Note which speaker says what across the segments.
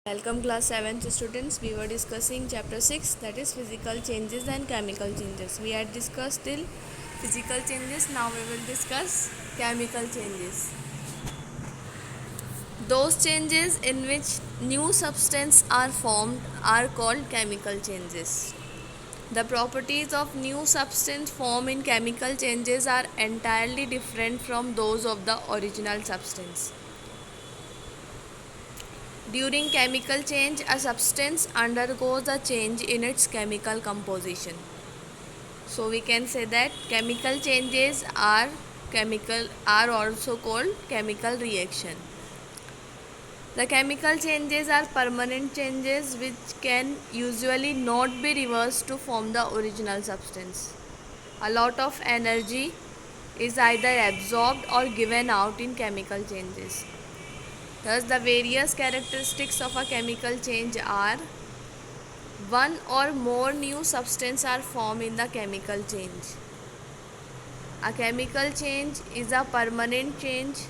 Speaker 1: Welcome class 7th students. We were discussing chapter 6, that is physical changes and chemical changes. We had discussed till physical changes. Now we will discuss chemical changes. Those changes in which new substance are formed are called chemical changes. The properties of new substance formed in chemical changes are entirely different from those of the original substance. During chemical change, a substance undergoes a change in its chemical composition. So we can say that chemical changes are also called chemical reaction. The chemical changes are permanent changes which can usually not be reversed to form the original substance. A lot of energy is either absorbed or given out in chemical changes. Thus, the various characteristics of a chemical change are: one or more new substances are formed in the chemical change. A chemical change is a permanent change.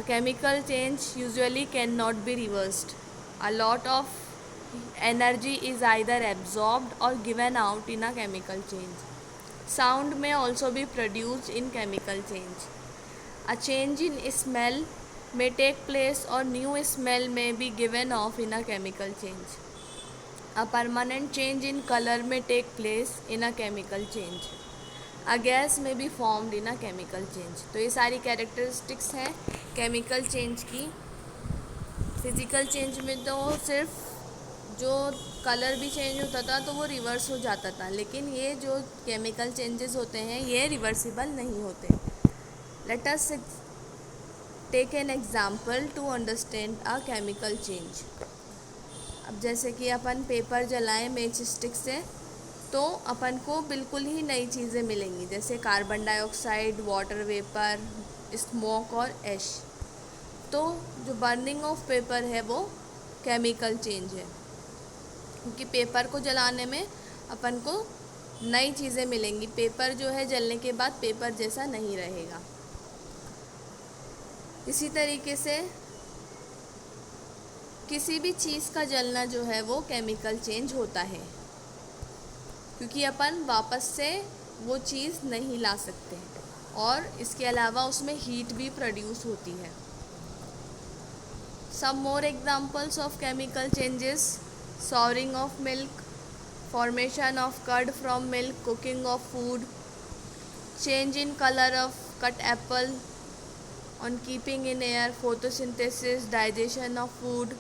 Speaker 1: A chemical change usually cannot be reversed. A lot of energy is either absorbed or given out in a chemical change. Sound may also be produced in chemical change. A change in smell may take place or new smell may be given off in a chemical change. A permanent change in color may take place in a chemical change. A gas may be formed in a chemical change. तो ये सारी characteristics हैं chemical change की. Physical change में तो सिर्फ जो colour भी चेंज होता था तो वो रिवर्स हो जाता था, लेकिन ये जो केमिकल चेंजेस होते हैं ये रिवर्सिबल नहीं होते. Let us take an example to understand a chemical change. अब जैसे कि अपन पेपर जलाएं मैच स्टिक से तो अपन को बिल्कुल ही नई चीज़ें मिलेंगी, जैसे carbon dioxide, water vapour, smoke और ऐश. तो जो बर्निंग ऑफ पेपर है वो केमिकल चेंज है, क्योंकि पेपर को जलाने में अपन को नई चीज़ें मिलेंगी. पेपर जो है जलने के बाद पेपर जैसा नहीं रहेगा. इसी तरीके से किसी भी चीज़ का जलना जो है वो केमिकल चेंज होता है, क्योंकि अपन वापस से वो चीज़ नहीं ला सकते और इसके अलावा उसमें हीट भी प्रोड्यूस होती है. Some more examples of chemical changes: souring of milk, formation of curd from milk, cooking of food, change in colour of cut apple on keeping in air, photosynthesis, digestion of food,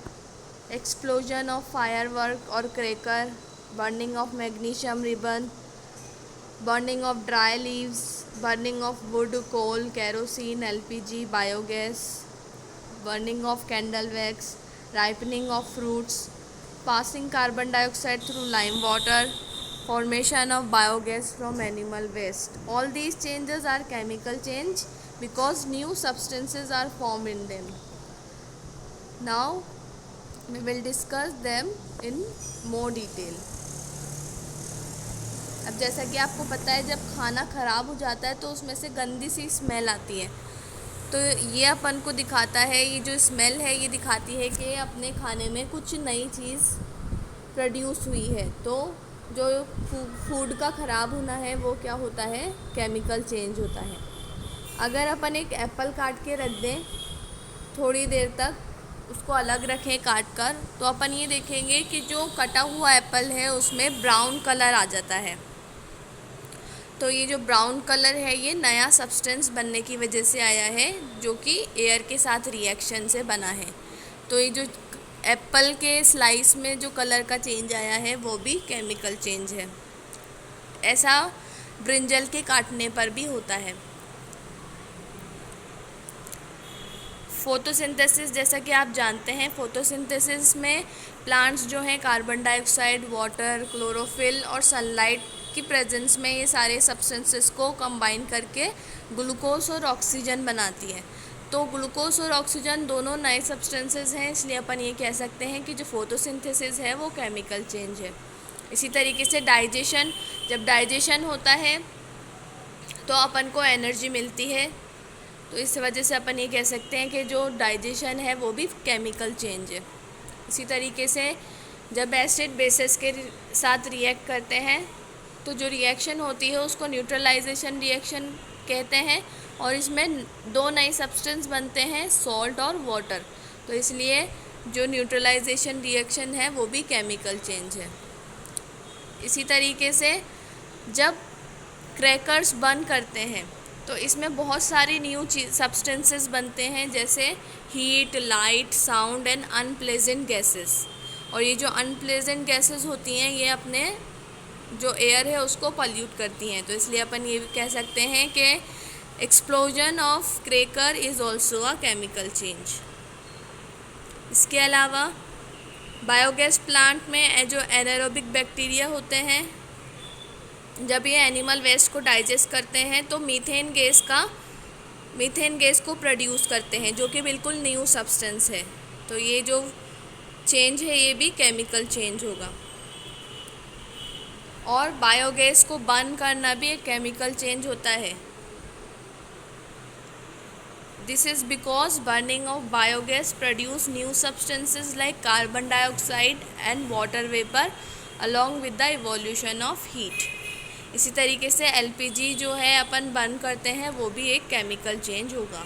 Speaker 1: explosion of firework or cracker, burning of magnesium ribbon, burning of dry leaves, burning of wood, coal, kerosene, LPG, biogas, burning of candle wax, ripening of fruits, passing carbon dioxide through lime water, formation of biogas from animal waste. All these changes are chemical change because new substances are formed in them. Now we will discuss them in more detail. अब जैसा कि आपको पता है, जब खाना ख़राब हो जाता है तो उसमें से गंदी सी स्मेल आती है. तो ये अपन को दिखाता है, ये जो स्मेल है ये दिखाती है कि अपने खाने में कुछ नई चीज़ प्रोड्यूस हुई है. तो जो फूड का ख़राब होना है वो क्या होता है, केमिकल चेंज होता है. अगर अपन एक एप्पल काट के रख दें थोड़ी देर तक, उसको अलग रखें काट कर, तो अपन ये देखेंगे कि जो कटा हुआ एप्पल है उसमें ब्राउन कलर आ जाता है. तो ये जो ब्राउन कलर है ये नया सब्सटेंस बनने की वजह से आया है, जो कि एयर के साथ रिएक्शन से बना है. तो ये जो एप्पल के स्लाइस में जो कलर का चेंज आया है वो भी केमिकल चेंज है. ऐसा ब्रिंजल के काटने पर भी होता है. फोटोसिंथेसिस, जैसा कि आप जानते हैं, फोटोसिंथेसिस में प्लांट्स जो हैं कार्बन डाइऑक्साइड, वाटर, क्लोरोफिल और सनलाइट की प्रेजेंस में ये सारे सब्सटेंसेस को कंबाइन करके ग्लूकोज और ऑक्सीजन बनाती है. तो ग्लूकोज और ऑक्सीजन दोनों नए सब्सटेंसेस हैं, इसलिए अपन ये कह सकते हैं कि जो फोटोसिंथेसिस है वो केमिकल चेंज है. इसी तरीके से डाइजेशन, जब डाइजेशन होता है तो अपन को एनर्जी मिलती है, तो इस वजह से अपन ये कह सकते हैं कि जो डाइजेशन है वो भी केमिकल चेंज है. इसी तरीके से जब एसिड बेसिस के साथ रिएक्ट करते हैं तो जो रिएक्शन होती है उसको न्यूट्रलाइजेशन रिएक्शन कहते हैं, और इसमें दो नए सब्सटेंस बनते हैं, सॉल्ट और वाटर। तो इसलिए जो न्यूट्रलाइजेशन रिएक्शन है वो भी केमिकल चेंज है। इसी तरीके से जब क्रैकर्स बर्न करते हैं तो इसमें बहुत सारी न्यू सब्सटेंसेस बनते हैं, जैसे heat, light, sound and unpleasant gases. और ये जो अनप्लेजेंट गैसेस होती हैं ये अपने जो एयर है उसको पॉल्यूट करती हैं। तो इसलिए अपन ये भी कह सकते हैं कि explosion of cracker is also a chemical change. इसके अलावा बायोगैस प्लांट में जो एनारोबिक बैक्टीरिया होते हैं, जब ये एनिमल वेस्ट को डाइजेस्ट करते हैं तो मीथेन गैस को प्रोड्यूस करते हैं, जो कि बिल्कुल न्यू सब्सटेंस है। तो ये जो चेंज है ये भी केमिकल चेंज होगा। और बायोगैस को बर्न करना भी एक केमिकल चेंज होता है। This is because burning of biogas produce new substances like carbon dioxide and water vapour along with the evolution of heat. इसी तरीके से एलपीजी जो है अपन बर्न करते हैं वो भी एक केमिकल चेंज होगा।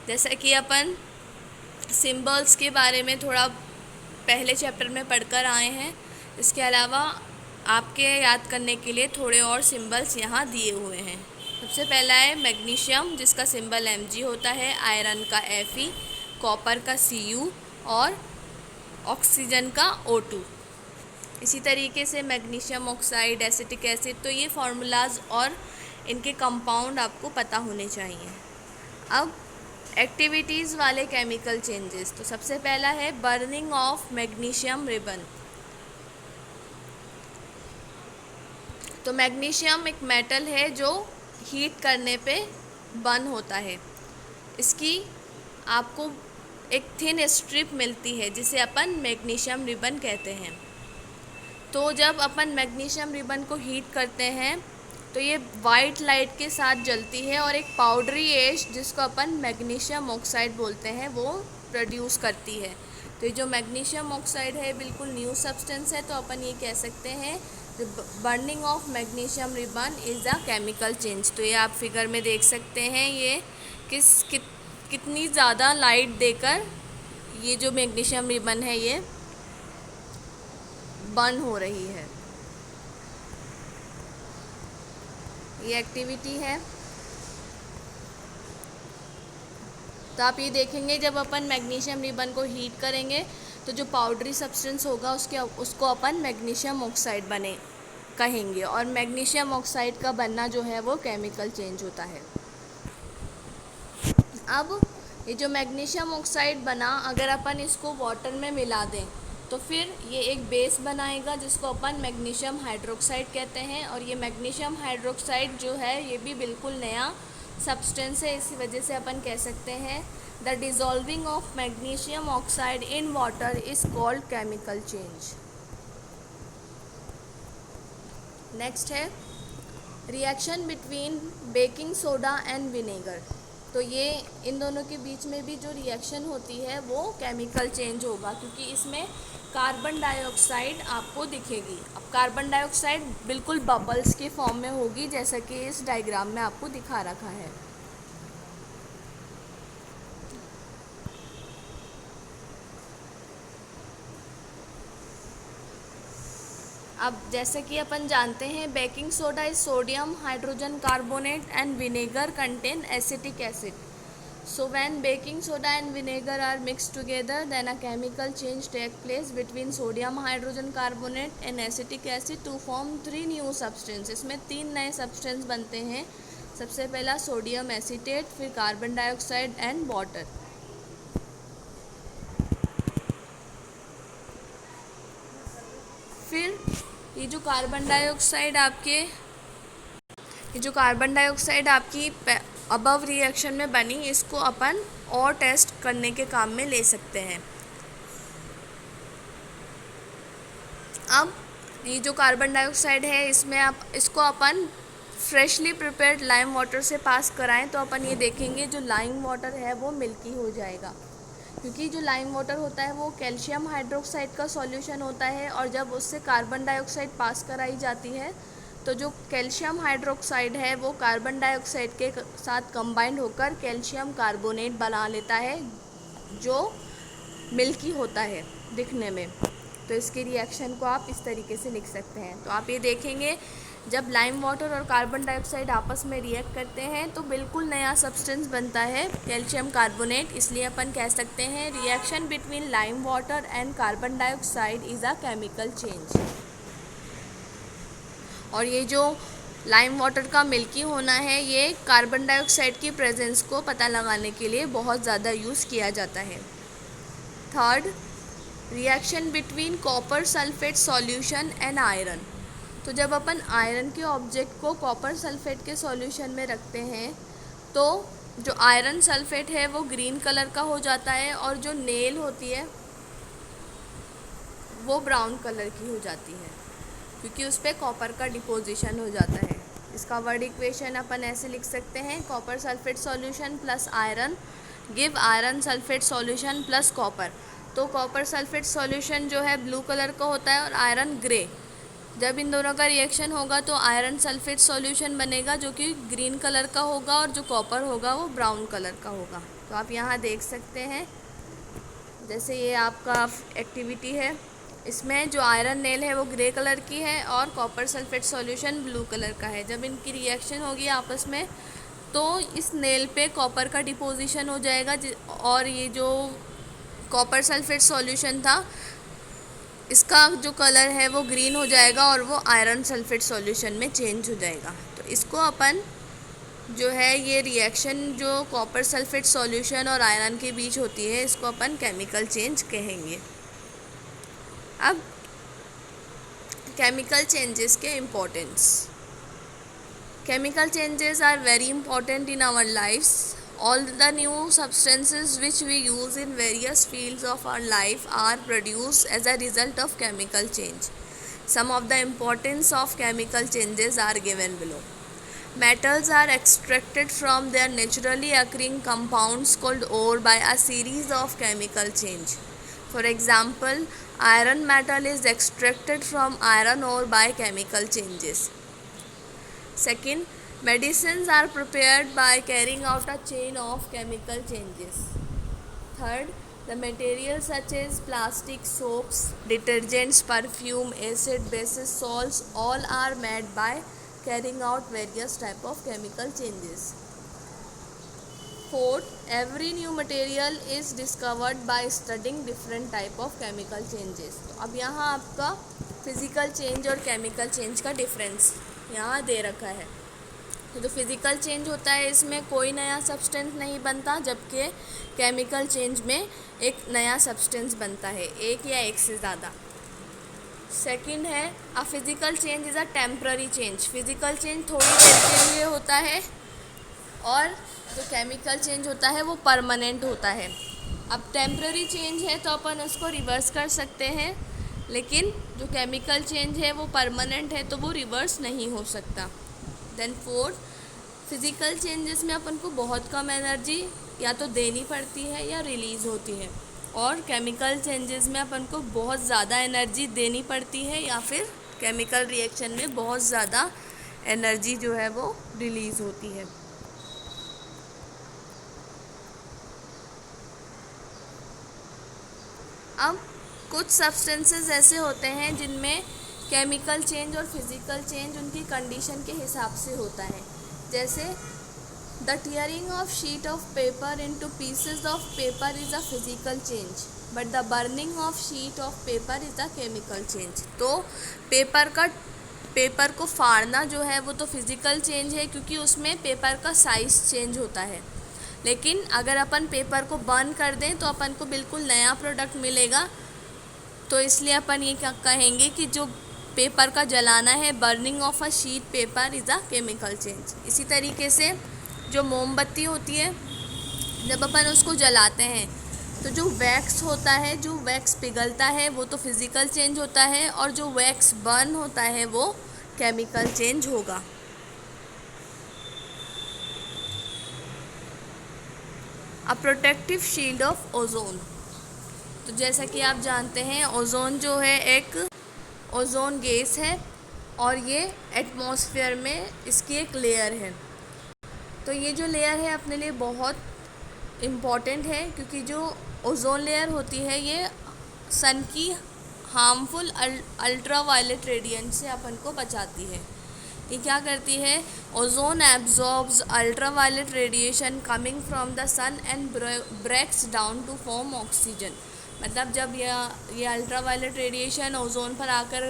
Speaker 1: जैसा कि अपन सिंबल्स के बारे में थोड़ा पहले चैप्टर में पढ़कर आए हैं, इसके अलावा आपके याद करने के लिए थोड़े और सिंबल्स यहाँ दिए हुए हैं। सबसे पहला है मैग्नीशियम, जिसका सिंबल Mg होता है, आयरन का Fe, कॉपर का Cu और ऑक्सीजन का O2। इसी तरीके से मैग्नीशियम ऑक्साइड, एसिटिक एसिड, तो ये फार्मूलाज और इनके कंपाउंड आपको पता होने चाहिए। अब एक्टिविटीज़ वाले केमिकल चेंजेस, तो सबसे पहला है बर्निंग ऑफ मैग्नीशियम रिबन। तो मैग्नीशियम एक मेटल है जो हीट करने पे बर्न होता है। इसकी आपको एक थिन स्ट्रिप मिलती है जिसे अपन मैग्नीशियम रिबन कहते हैं। तो जब अपन मैग्नीशियम रिबन को हीट करते हैं तो ये वाइट लाइट के साथ जलती है और एक पाउडरी एश, जिसको अपन मैग्नीशियम ऑक्साइड बोलते हैं, वो प्रोड्यूस करती है। तो ये जो मैग्नीशियम ऑक्साइड है बिल्कुल न्यू सब्सटेंस है, तो अपन ये कह सकते हैं burning of magnesium ribbon is a chemical change. तो ये आप फिगर में देख सकते हैं, ये कितनी ज़्यादा लाइट देकर ये जो मैग्नीशियम रिबन है ये बर्न हो रही है। ये एक्टिविटी है। तो आप ये देखेंगे जब अपन मैग्नीशियम रिबन को हीट करेंगे तो जो पाउडरी सब्सटेंस होगा उसको अपन मैग्नीशियम ऑक्साइड बने कहेंगे, और मैग्नीशियम ऑक्साइड का बनना जो है वो केमिकल चेंज होता है। अब ये जो मैग्नीशियम ऑक्साइड बना, अगर अपन इसको वाटर में मिला दें तो फिर ये एक बेस बनाएगा जिसको अपन मैग्नीशियम हाइड्रोक्साइड कहते हैं। और ये मैग्नीशियम हाइड्रोक्साइड जो है ये भी बिल्कुल नया सब्सटेंस है, इसी वजह से अपन कह सकते हैं the dissolving of magnesium oxide in water is called chemical change. Next है reaction between baking soda and vinegar. तो ये इन दोनों के बीच में भी जो रिएक्शन होती है वो केमिकल चेंज होगा, क्योंकि इसमें कार्बन डाइऑक्साइड आपको दिखेगी। अब कार्बन डाइऑक्साइड बिल्कुल बबल्स के फॉर्म में होगी, जैसा कि इस डायग्राम में आपको दिखा रखा है। अब जैसे कि अपन जानते हैं baking soda is sodium hydrogen carbonate and vinegar contain acetic acid. So when baking soda and vinegar are mixed together, then a chemical change takes place between sodium hydrogen carbonate and acetic acid to form 3 new substances। इसमें 3 नए substance बनते हैं। सबसे पहला sodium acetate, फिर carbon dioxide and water. फिर ये जो कार्बन डाइऑक्साइड आपकी अबव रिएक्शन में बनी, इसको अपन और टेस्ट करने के काम में ले सकते हैं। अब ये जो कार्बन डाइऑक्साइड है इसको अपन फ्रेशली प्रिपेयर्ड लाइम वाटर से पास कराएं तो अपन ये देखेंगे जो लाइम वाटर है वो मिल्की हो जाएगा। क्योंकि जो लाइम वाटर होता है वो कैल्शियम हाइड्रोक्साइड का सॉल्यूशन होता है, और जब उससे कार्बन डाइऑक्साइड पास कराई जाती है तो जो कैल्शियम हाइड्रोक्साइड है वो कार्बन डाइऑक्साइड के साथ कंबाइंड होकर कैल्शियम कार्बोनेट बना लेता है, जो मिल्की होता है दिखने में। तो इसके रिएक्शन को आप इस तरीके से लिख सकते हैं। तो आप ये देखेंगे जब लाइम वाटर और कार्बन डाइऑक्साइड आपस में रिएक्ट करते हैं तो बिल्कुल नया सब्सटेंस बनता है, कैल्शियम कार्बोनेट। इसलिए अपन कह सकते हैं reaction between lime water and carbon dioxide is a chemical change. और ये जो लाइम वाटर का मिल्की होना है ये कार्बन डाइऑक्साइड की प्रेजेंस को पता लगाने के लिए बहुत ज़्यादा यूज़ किया जाता है। Third, reaction between copper sulphate solution and iron. तो जब अपन आयरन के ऑब्जेक्ट को कॉपर सल्फेट के सॉल्यूशन में रखते हैं तो जो आयरन सल्फेट है वो ग्रीन कलर का हो जाता है, और जो नेल होती है वो ब्राउन कलर की हो जाती है, क्योंकि उस पर कॉपर का डिपोजिशन हो जाता है। इसका वर्ड इक्वेशन अपन ऐसे लिख सकते हैं, copper sulphate solution plus iron give iron sulphate solution plus copper. तो कॉपर सल्फेट सॉल्यूशन जो है ब्लू कलर का होता है और आयरन ग्रे। जब इन दोनों का रिएक्शन होगा तो आयरन सल्फेट सॉल्यूशन बनेगा जो कि ग्रीन कलर का होगा, और जो कॉपर होगा वो ब्राउन कलर का होगा। तो आप यहाँ देख सकते हैं, जैसे ये आपका एक्टिविटी है, इसमें जो आयरन नेल है वो ग्रे कलर की है और copper sulphate solution blue colour का है। जब इनकी रिएक्शन होगी आपस में तो इस नेल पे कॉपर का डिपोजिशन हो जाएगा, और ये जो कॉपर सल्फेट सॉल्यूशन था इसका जो कलर है वो ग्रीन हो जाएगा और वो आयरन सल्फेट सॉल्यूशन में चेंज हो जाएगा। तो इसको अपन जो है ये रिएक्शन जो कॉपर सल्फेट सॉल्यूशन और आयरन के बीच होती है इसको अपन केमिकल चेंज कहेंगे। अब केमिकल चेंजेस के importance. Chemical changes are very important in our lives. All the new substances which we use in various fields of our life are produced as a result of chemical change. Some of the importance of chemical changes are given below. Metals are extracted from their naturally occurring compounds called ore by a series of chemical change. For example, iron metal is extracted from iron ore by chemical changes. Second, medicines are prepared by carrying out a chain of chemical changes. Third, the materials such as plastic, soaps, detergents, perfume, acid, bases, salts all are made by carrying out various type of chemical changes. Fourth, every new material is discovered by studying different type of chemical changes. तो अब यहाँ आपका physical change और chemical change का difference यहाँ दे रखा है। तो जो फिज़िकल चेंज होता है इसमें कोई नया सब्सटेंस नहीं बनता, जबकि केमिकल चेंज में एक नया सब्सटेंस बनता है, एक या एक से ज़्यादा। सेकंड है a physical change is a temporary change. Physical change थोड़ी देर के लिए होता है और जो केमिकल चेंज होता है वो परमानेंट होता है। अब टेम्प्ररी चेंज है तो अपन उसको रिवर्स कर सकते हैं, लेकिन जो केमिकल चेंज है वो परमानेंट है तो वो रिवर्स नहीं हो सकता। देन फोर्थ, फिज़िकल चेंजेस में अपन को बहुत कम एनर्जी या तो देनी पड़ती है या रिलीज़ होती है, और केमिकल चेंजेस में अपन को बहुत ज़्यादा एनर्जी देनी पड़ती है या फिर केमिकल रिएक्शन में बहुत ज़्यादा एनर्जी जो है वो रिलीज़ होती है। अब कुछ सब्सटेंसेस ऐसे होते हैं जिनमें केमिकल चेंज और फिज़िकल चेंज उनकी कंडीशन के हिसाब से होता है। जैसे the tearing of sheet of paper into pieces of paper is a physical change, but the burning of sheet of paper is a chemical change. तो पेपर को फाड़ना जो है वो तो फिज़िकल चेंज है, क्योंकि उसमें पेपर का साइज़ चेंज होता है। लेकिन अगर अपन पेपर को बर्न कर दें तो अपन को बिल्कुल नया प्रोडक्ट मिलेगा। तो इसलिए अपन ये क्या कहेंगे कि जो पेपर का जलाना है, burning of a sheet paper is a chemical change. इसी तरीके से जो मोमबत्ती होती है, जब अपन उसको जलाते हैं तो जो वैक्स होता है, जो वैक्स पिघलता है वो तो फिज़िकल चेंज होता है, और जो वैक्स बर्न होता है वो केमिकल चेंज होगा। A protective shield of ozone. तो जैसा कि आप जानते हैं ओजोन जो है एक ओजोन गैस है और ये एटमॉस्फेयर में इसकी एक लेयर है। तो ये जो लेयर है अपने लिए बहुत इम्पॉर्टेंट है, क्योंकि जो ओजोन लेयर होती है ये सन की हार्मफुल अल्ट्रा वायलेट रेडिएंट से अपन को बचाती है। ये क्या करती है, ozone absorbs ultra violet radiation coming from the sun and breaks down to form oxygen. मतलब जब ये अल्ट्रा वायलेट रेडिएशन ओजोन पर आकर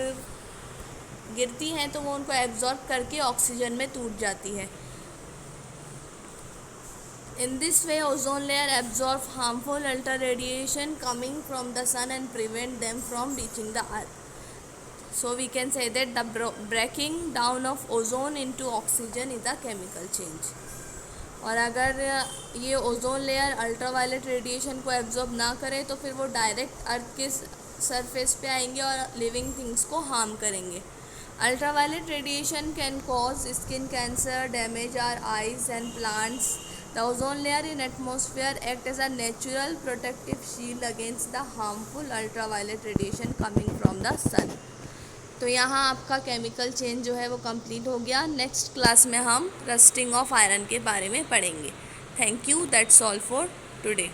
Speaker 1: गिरती हैं तो वो उनको एब्जॉर्ब करके ऑक्सीजन में टूट जाती है। In this way, ozone layer absorbs harmful ultra radiation coming from the sun and prevent them from reaching the earth. So we can say that the breaking down of ozone into oxygen is a chemical change. और अगर ये ozone layer ultra violet radiation को absorb ना करे तो फिर वो direct अर्थ के सरफेस पे आएंगे और लिविंग थिंग्स को हार्म करेंगे। Ultra violet radiation can cause skin cancer, damage our eyes and plants. The ozone layer in atmosphere act as a natural protective shield against the harmful ultraviolet radiation coming from the sun. तो यहाँ आपका chemical change जो है वो complete हो गया। Next class में हम रस्टिंग ऑफ आयरन के बारे में पढ़ेंगे। Thank you, that's all for today.